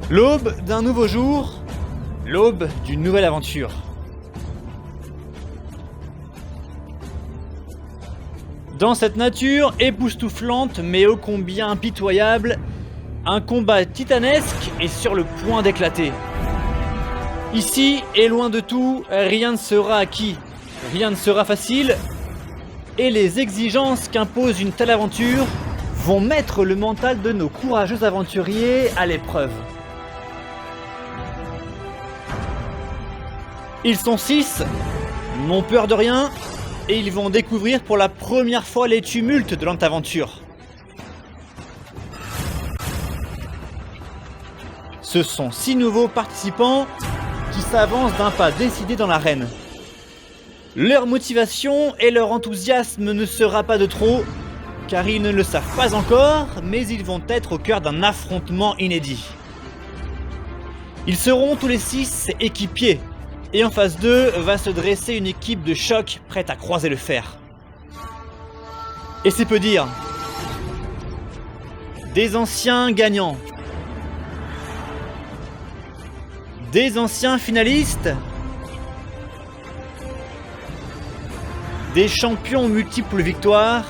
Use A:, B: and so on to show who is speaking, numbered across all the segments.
A: L'aube d'un nouveau jour, l'aube d'une nouvelle aventure. Dans cette nature époustouflante mais ô combien impitoyable, un combat titanesque est sur le point d'éclater. Ici et loin de tout, rien ne sera acquis, rien ne sera facile, et les exigences qu'impose une telle aventure vont mettre le mental de nos courageux aventuriers à l'épreuve. Ils sont 6, n'ont peur de rien, et ils vont découvrir pour la première fois les tumultes de lente aventure. Ce sont 6 nouveaux participants qui s'avancent d'un pas décidé dans l'arène. Leur motivation et leur enthousiasme ne sera pas de trop, car ils ne le savent pas encore, mais ils vont être au cœur d'un affrontement inédit. Ils seront tous les 6 équipiers, et en face d'eux va se dresser une équipe de choc prête à croiser le fer. Et c'est peu dire. Des anciens gagnants. Des anciens finalistes. Des champions multiples victoires.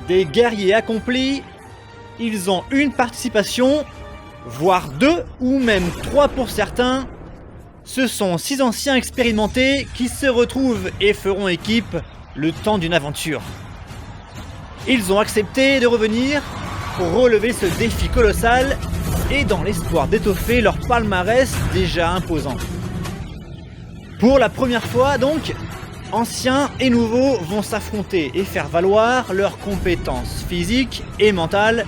A: Des guerriers accomplis. Ils ont une participation, voire 2 ou même 3 pour certains. Ce sont 6 anciens expérimentés qui se retrouvent et feront équipe le temps d'une aventure. Ils ont accepté de revenir pour relever ce défi colossal et dans l'espoir d'étoffer leur palmarès déjà imposant. Pour la première fois donc, anciens et nouveaux vont s'affronter et faire valoir leurs compétences physiques et mentales,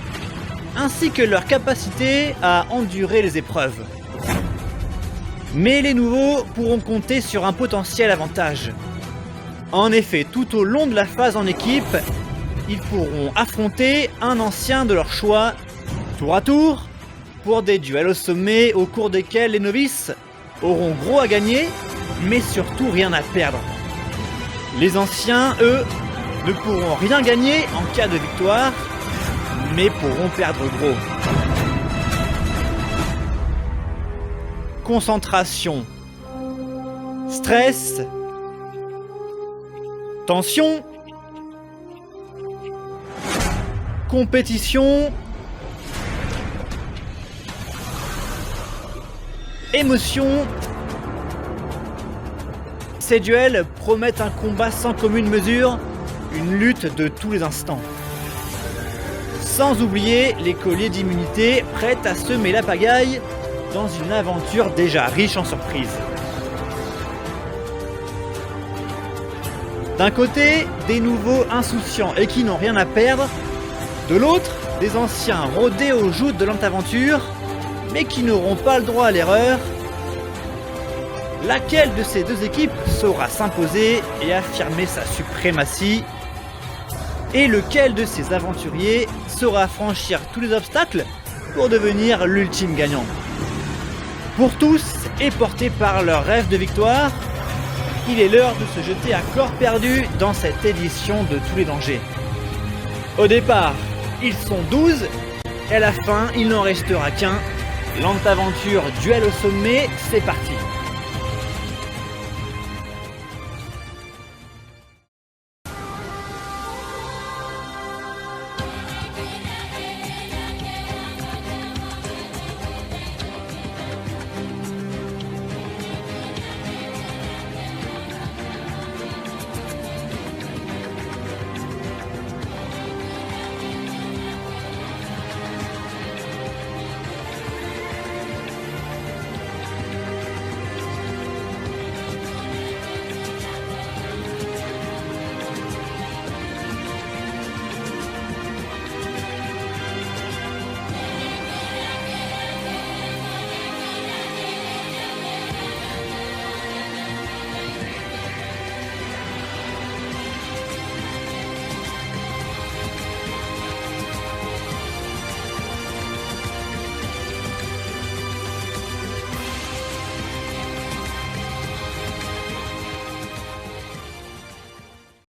A: ainsi que leur capacité à endurer les épreuves. Mais les nouveaux pourront compter sur un potentiel avantage. En effet, tout au long de la phase en équipe, ils pourront affronter un ancien de leur choix, tour à tour, pour des duels au sommet au cours desquels les novices auront gros à gagner, mais surtout rien à perdre. Les anciens, eux, ne pourront rien gagner en cas de victoire, mais pourront perdre gros. Concentration, stress, tension, compétition, émotion. Ces duels promettent un combat sans commune mesure, une lutte de tous les instants. Sans oublier les colliers d'immunité prêts à semer la pagaille dans une aventure déjà riche en surprises. D'un côté, des nouveaux insouciants et qui n'ont rien à perdre. De l'autre, des anciens rodés aux joutes de lente aventure, mais qui n'auront pas le droit à l'erreur. Laquelle de ces deux équipes saura s'imposer et affirmer sa suprématie? Et lequel de ces aventuriers saura franchir tous les obstacles pour devenir l'ultime gagnant? Pour tous, et portés par leur rêve de victoire, il est l'heure de se jeter à corps perdu dans cette édition de tous les dangers. Au départ, ils sont 12, et à la fin, il n'en restera qu'un. Lente aventure duel au sommet, c'est parti!